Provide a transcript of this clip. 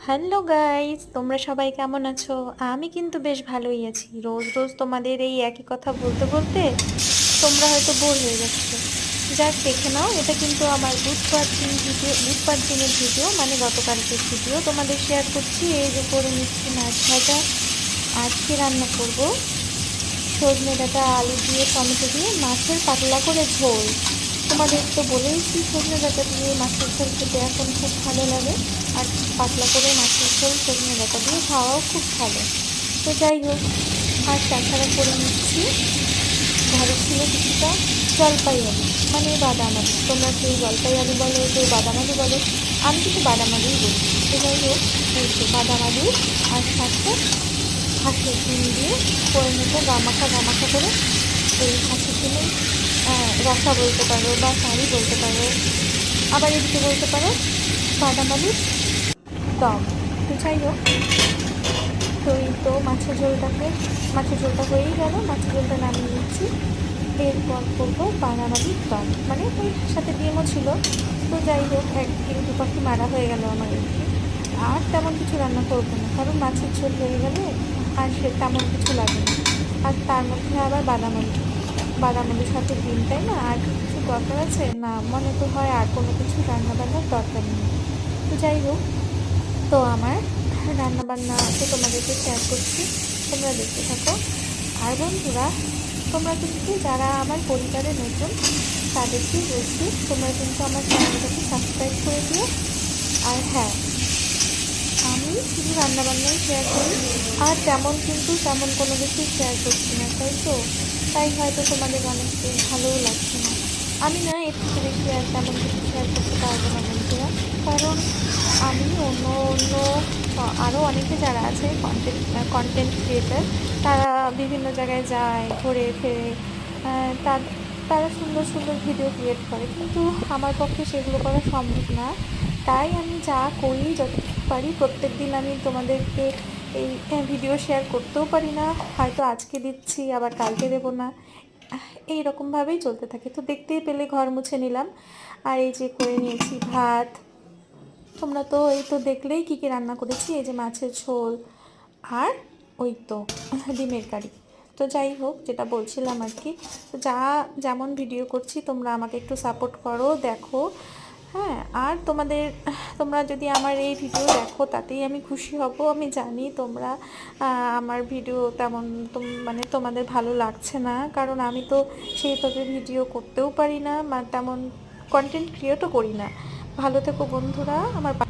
Hello guys, তোমরা সবাই কেমন আছো? আমি কিন্তু বেশ ভালোই আছি। রোজ রোজ তোমাদের এই একই কথা বলতে বলতে তোমরা হয়তো বোর হয়ে যাচ্ছো। যাক, দেখে নাও, এটা কিন্তু আমার বুধবার দিনের ভিডিও, মানে গতকালকের ভিডিও তোমাদের শেয়ার করছি। এই যে করে নিচ্ছি মাছ ভাজা। আজকে রান্না করব সজনে ডাঁটা, আলু দিয়ে, টমেটো দিয়ে মাছের পাতলা করে ঝোল। তোমাদের তো বলেইছি সজনে ডাঁটা দিয়ে মাছের ঝোল খেতে এখন খুব ভালো লাগে। আর পাতলা করে মাছের ঝোল সজনে ডাঁটা দিয়ে খাওয়াও খুব ভালো। তো যাই হোক, আর তাছাড়া করে নিচ্ছি, ঘরে ছিল কিছুটা জলপাই আলু, মানে বাদাম আলু। তোমরা কেউ জলপাই আলু বলো, কেউ বাদাম আলু বলো, আমি কিন্তু বাদাম আলুই বলি। তো যাই হোক, এই তো বাদাম আলু আর সাথে হাঁসের ডিম দিয়ে করে নেবো গামাখা গামাখা করে। এই হাঁসের ডিমের রসা বলতে পারো বা কারি বলতে পারো, আবার এদিকে বলতে পারো বাদাম আলুর দম। তো যাই হোক, তো এই তো মাছের ঝোলটা হয়েই গেল, মাছের ঝোলটা নামিয়ে নিচ্ছি। এরপর করবো বাদাম আলুর দম, মানে ওই সাথে ডিমও ছিল। তো যাই হোক, একদিন দু পাখি মারা হয়ে গেল আমার এদিকে। আর তেমন কিছু রান্না করবো না, কারণ মাছের ঝোল হয়ে গেলে আর সে তেমন কিছু লাগে না। আর তার মধ্যে আবার বাদাম আলুর সাথে ডিম, তাই না? আর কিছু দরকার আছে না, মনে তো হয় আর কোনো কিছু রান্না বান্নার দরকার নেই। তো যাই হোক, তো আমার রান্না বান্না তো তোমাদেরকে শেয়ার করছি, তোমরা দেখতে থাকো। আর বন্ধুরা, তোমরা কিন্তু যারা আমার পরিবারে নতুন, তাদেরকেই বলছি তোমরা কিন্তু আমার চ্যানেলটাকে সাবস্ক্রাইব করে দিও। আর হ্যাঁ, আমি শুধু রান্নাবান্নাই শেয়ার করি, আর তেমন কোনো কিছুই শেয়ার করছি না, তাই হয়তো তোমাদের অনেককে ভালোও লাগছে না। আমি না এর থেকে বেশি আর তেমন কিছু শেয়ার করতে পারবো না বন্ধুরা, কারণ আমি অন্য অন্য আরও অনেকে যারা আছে কন্টেন্ট ক্রিয়েটার, তারা বিভিন্ন জায়গায় যায়, ঘুরে ফেরে, তার তারা সুন্দর সুন্দর ভিডিও ক্রিয়েট করে, কিন্তু আমার পক্ষে সেগুলো করা সম্ভব না। তাই আমি যা করি, যতটুকু পারি, প্রত্যেক দিন আমি তোমাদেরকে এই ভিডিও শেয়ার করতেও পারি না। হয়তো আজকে দিচ্ছি, আবার কালকে দেবো না, এই রকমভাবেই চলতে থাকে। তো দেখতেই পেলে ঘর মুছে নিলাম, আর এই যে করে নিয়েছি ভাত। তোমরা তো এই তো দেখলেই কী কী রান্না করেছি, এই যে মাছের ঝোল আর ওই তো ডিমের কারি। তো যাই হোক, যেটা বলছিলাম আর কি, তো যেমন ভিডিও করছি তোমরা আমাকে একটু সাপোর্ট করো, দেখো। হ্যাঁ, আর তোমরা যদি আমার এই ভিডিও দেখো, তাতেই আমি খুশি হব। আমি জানি তোমরা আমার ভিডিও তেমন মানে তোমাদের ভালো লাগছে না, কারণ আমি তো সেইভাবে ভিডিও করতেও পারি না, তেমন কন্টেন্ট ক্রিয়েটও করি না। ভালো থেকো বন্ধুরা, আমার